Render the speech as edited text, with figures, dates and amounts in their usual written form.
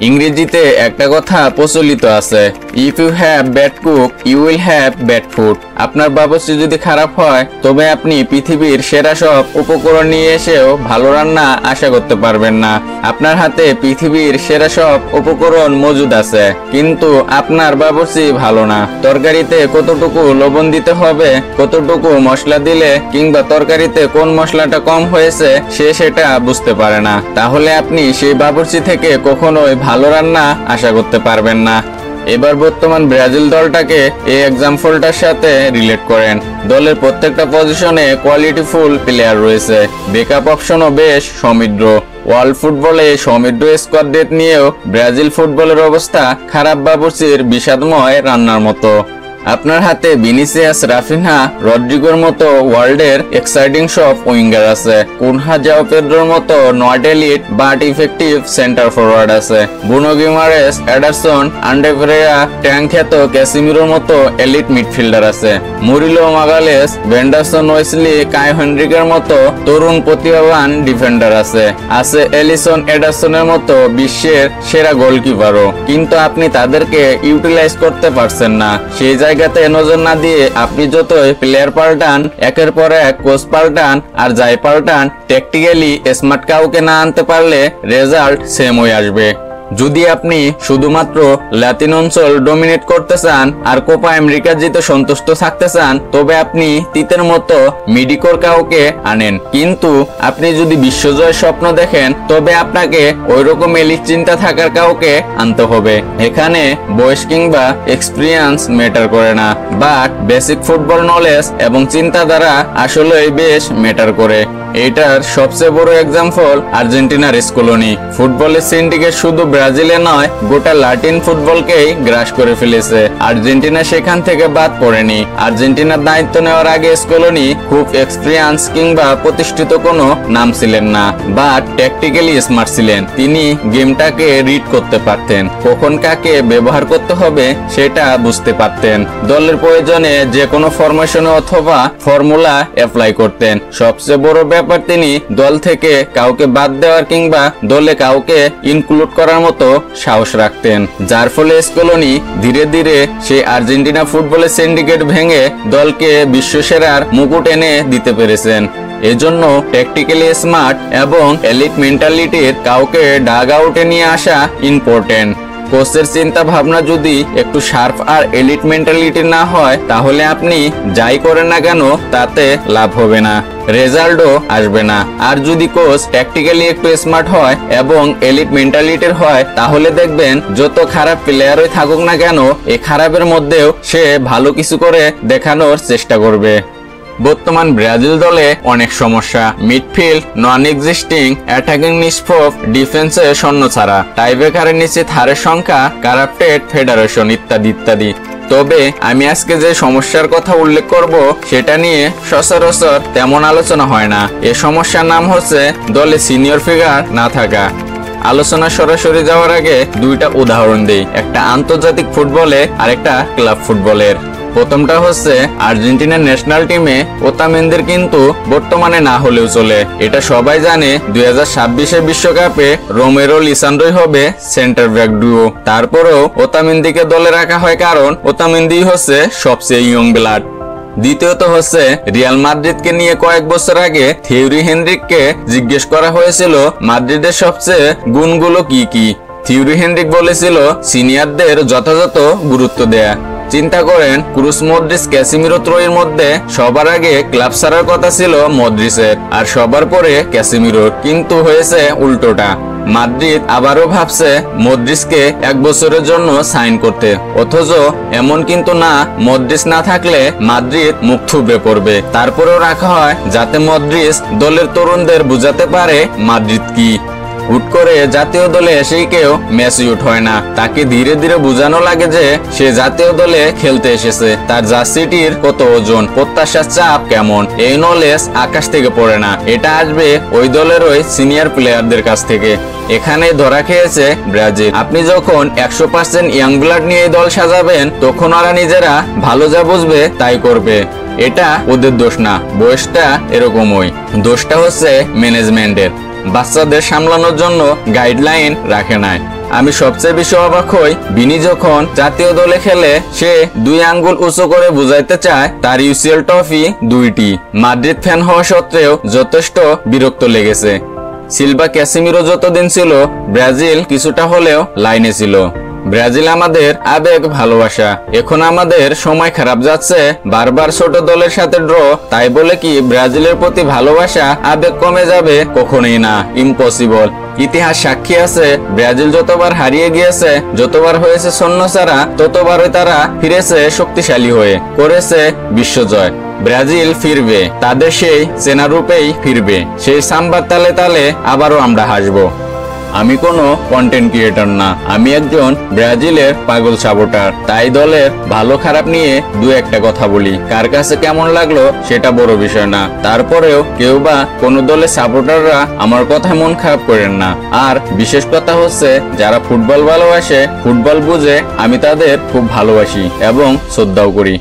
ইংরেজিতে একটা কথা প্রচলিত আছে, if you have bad cook you will have bad food. আপনার বাবুর্চি যদি খারাপ হয় তবে আপনি পৃথিবীর সেরা সব উপকরণ নিয়ে এসেও ভালো রান্না আশা করতে পারবেন না। আপনার হাতে পৃথিবীর সেরা সব উপকরণ মজুদ আছে, কিন্তু আপনার বাবুর্চি ভালো না। তরকারিতে কতটুকু লবণ দিতে হবে, কতটুকু মশলা দিলে কিংবা তরকারিতে কোন মশলাটা কম হয়েছে সে সেটা বুঝতে পারে না। তাহলে আপনি সেই বাবুর্চি থেকে কখনোই ভালো রান্না আশা করতে পারবেন না। এবার বর্তমান ব্রাজিল দলটাকে এই এক্সাম্পলটার সাথে রিলেট করেন। দলের প্রত্যেকটা পজিশনে কোয়ালিটিফুল প্লেয়ার রয়েছে, ব্যাকআপ অপশনও বেশ সমৃদ্ধ। ওয়ার্ল্ড ফুটবলে সমৃদ্ধ স্কোয়াড ডেট নিয়েও ব্রাজিল ফুটবলের অবস্থা খারাপ বাবুর্চির বিষাদময় রান্নার মতো। আপনার হাতে ভিনিসিয়াস, রাফিনহা, রদ্রিগোর মতো ওয়ার্ল্ডের এক্সাইটিং সব উইঙ্গার আছে। কুনহা, জাও পেদ্রোর মতো not elite but effective centre forward আছে। ব্রুনো গিমারেস, এডারসন, আন্ডে পেরেরা, ট্যাংখ্যাত ক্যাসিমিরোর মতো এলিট মিডফিল্ডার আছে। মুরিলো, মাগালেস, ভেন্ডারসন, ওয়েসলি, কাই হেনরিকের মতো তরুণ প্রতিভাবান ডিফেন্ডার আছে। এলিসন, এডারসনের মতো বিশ্বের সেরা গোলকিপারও, কিন্তু আপনি তাদেরকে ইউটিলাইজ করতে পারছেন না। সেই জায়গাতে নজর না দিয়ে আপনি যতই প্লেয়ার পাল্টান, একের পর এক কোচ পাল্টান আর যাই পাল্টান, ট্যাকটিক্যালি স্মার্ট কাউকে না আনতে পারলে রেজাল্ট সেম হয়ে আসবে। যদি আপনি শুধুমাত্র লাতিন অঞ্চল ডমিনেট করতে চান আর কোপা আমেরিকা জিতে সন্তুষ্ট থাকতে চান, তবে আপনি তিতের মতো মিডিকোর কাউকে আনেন। কিন্তু আপনি যদি বিশ্বজয়ের স্বপ্ন দেখেন তবে আপনাকে ওইরকম এলিট চিন্তা থাকার কাউকে আনতে হবে। এখানে বয়স কিংবা এক্সপিরিয়েন্স ম্যাটার করে না, বাট বেসিক ফুটবল নলেজ এবং চিন্তাধারা আসলেই বেশ ম্যাটার করে। এটার সবচেয়ে বড় এক্সাম্পল আর্জেন্টিনার স্কলোনি। ফুটবলের সিন্ডিকেট শুধু ব্রাজিলে নয়, গোটা লাতিন ফুটবলকেই গ্রাস করে ফেলেছে। আর্জেন্টিনা সেখান থেকে বাদ পড়েনি। আর্জেন্টিনার দায়িত্ব নেওয়ার আগে স্কলোনি খুব এক্সপিরিয়েন্স কিংবা প্রতিষ্ঠিত কোনো নাম ছিলেন না, বাট ট্যাকটিক্যালি স্মার্ট ছিলেন। তিনি গেমটাকে রিড করতে পারতেন, কখন কাকে ব্যবহার করতে হবে সেটা বুঝতে পারতেন। দলের প্রয়োজনে যে কোনো ফরমেশনে অথবা ফর্মুলা অ্যাপ্লাই করতেন। সবচেয়ে বড় ব্যাপার, তিনি দল থেকে কাউকে বাদ দেওয়ার কিংবা দলে কাউকে ইনক্লুড করার মতো সাহস রাখতেন, যার ফলে স্কলোনি ধীরে ধীরে সেই আর্জেন্টিনা ফুটবলের সিন্ডিকেট ভেঙে দলকে বিশ্বসেরার মুকুট এনে দিতে পেরেছেন। এজন্য ট্যাকটিক্যালি স্মার্ট এবং এলিট মেন্টালিটির কাউকে ডাগ আউটে নিয়ে আসা ইম্পর্টেন্ট। কোচের চিন্তা ভাবনা যদি একটু শার্প আর এলিট মেন্টালিটি না হয়, তাহলে আপনি যাই করেন না কেন তাতে লাভ হবে না, রেজাল্টও আসবে না। আর যদি কোচ ট্যাকটিক্যালি একটু স্মার্ট হয় এবং এলিট মেন্টালিটির হয়, তাহলে দেখবেন যত খারাপ প্লেয়ারই থাকুক না কেন, এই খারাপের মধ্যেও সে ভালো কিছু করে দেখানোর চেষ্টা করবে। বর্তমান ব্রাজিল দলে অনেক সমস্যা, মিডফিল্ড নন এক্সিস্টিং, অ্যাটাকিং নিষ্প্রভ, ডিফেন্সে শূন্য ছাড়া, টাইব্রেকারের নিচে থারের সংখ্যা, কারাপ্টেড ফেডারেশন ইত্যাদি ইত্যাদি। তবে আমি আজকে যে সমস্যার কথা উল্লেখ করব সেটা নিয়ে সচরাচর তেমন আলোচনা হয় না। এ সমস্যার নাম হচ্ছে দলে সিনিয়র ফিগার না থাকা। আলোচনা সরাসরি যাওয়ার আগে দুইটা উদাহরণ দেই, একটা আন্তর্জাতিক ফুটবলে আর একটা ক্লাব ফুটবলের। প্রথমটা হচ্ছে আর্জেন্টিনার ন্যাশনাল টিমে ওতামেন্দির কিন্তু বর্তমানে না হলেও চলে। এটা সবাই জানে 2026 বিশ্বকাপে রোমেরো লিসান্ড্রোই হবে সেন্টার ব্যাক ডুও। তারপরেও ওতামেন্দিকে দলে রাখা হয় কারণ ওতামেন্দি হচ্ছে সবচেয়ে ইয়ং ব্লাড। দ্বিতীয়ত হচ্ছে রিয়াল মাদ্রিদকে নিয়ে কয়েক বছর আগে থিওরি হেনরিককে জিজ্ঞেস করা হয়েছিল মাদ্রিদের সবচেয়ে গুণগুলো কি কি। থিওরি হেনরিক বলেছিল সিনিয়রদের যথাযথ গুরুত্ব দেয়া। চিন্তা করেন, ক্রুস, মদ্রিচ, ক্যাসিমিরো ত্রয়ীর মধ্যে সবার আগে ক্লাব ছাড়ার কথা ছিল মদ্রিচের আর সবার পরে ক্যাসিমিরোর, কিন্তু হয়েছে উল্টোটা। মাদ্রিদ আবারও ভাবছে মদ্রিচকে 1 বছরের জন্য সাইন করতে, অথচ এমন কিন্তু না, মদ্রিচ না থাকলে মাদ্রিদ মুখ থুবড়ে পড়বে। তারপরেও রাখা হয় যাতে মদ্রিচ দলের তরুণদের বুঝাতে পারে মাদ্রিদ কি। হুট করে জাতীয় দলে এসেই কেউ ম্যাচিউর হয় না, তাকে ধীরে ধীরে বোঝানো লাগে যে সে জাতীয় দলে খেলতে এসেছে, তার জার্সিটির কত ওজন, প্রত্যাশার চাপ কেমন। এই নলেজ আকাশ থেকে পড়ে না, এটা আসবে ওই দলের ওই সিনিয়র প্লেয়ারদের কাছ থেকে। এখানে ধরা খেয়েছে ব্রাজিল। আপনি যখন 100% ইয়াং ব্লাড নিয়ে দল সাজাবেন, তখন ওরা নিজেরা ভালো যা বুঝবে তাই করবে। এটা ওদের দোষ না, বয়সটা এরকমই। দোষটা হচ্ছে ম্যানেজমেন্টের। বাচ্চাদের সামলানোর জন্য গাইডলাইন রাখে নাই। আমি সবচেয়ে বেশি অবাক হই বিনি যখন জাতীয় দলে খেলে সে 2 আঙ্গুল উঁচু করে বুঝাইতে চায় তার ইউসিএল ট্রফি 2টি। মাদ্রিদ ফ্যান হওয়া সত্ত্বেও যথেষ্ট বিরক্ত লেগেছে। সিলভা ক্যাসিমিরো যতদিন ছিল ব্রাজিল কিছুটা হলেও লাইনে ছিল। ব্রাজিল আমাদের আবেগ ভালোবাসা। এখন আমাদের সময় খারাপ যাচ্ছে, বারবার ছোট দলের সাথে ড্র, তাই বলে কি ব্রাজিলের প্রতি ভালোবাসা আবেগ কমে যাবে? কখনোই না, ইম্পসিবল। ইতিহাস সাক্ষী আছে, ব্রাজিল যতবার হারিয়ে গিয়েছে, যতবার হয়েছে শূন্যছাড়া, ততবারই তারা ফিরেছে শক্তিশালী হয়ে, করেছে বিশ্বজয়। ব্রাজিল ফিরবে, তাদের সেই চেনা রূপেই ফিরবে, সেই সাম্বার তালে তালে আবারও আমরা হাসবো। আমি কোনো কন্টেন্ট ক্রিয়েটর না, আমি একজন ব্রাজিলের পাগল সাপোর্টার। তাই দলের ভালো খারাপ নিয়ে 2-1টা কথা বলি। কার কাছে কেমন লাগলো সেটা বড় বিষয় না, তারপরেও কেউ বা কোনো দলের সাপোর্টাররা আমার কথায় মন খারাপ করেন না। আর বিশেষ কথা হচ্ছে যারা ফুটবল ভালোবাসে, ফুটবল বুঝে, আমি তাদের খুব ভালোবাসি এবং শ্রদ্ধাও করি।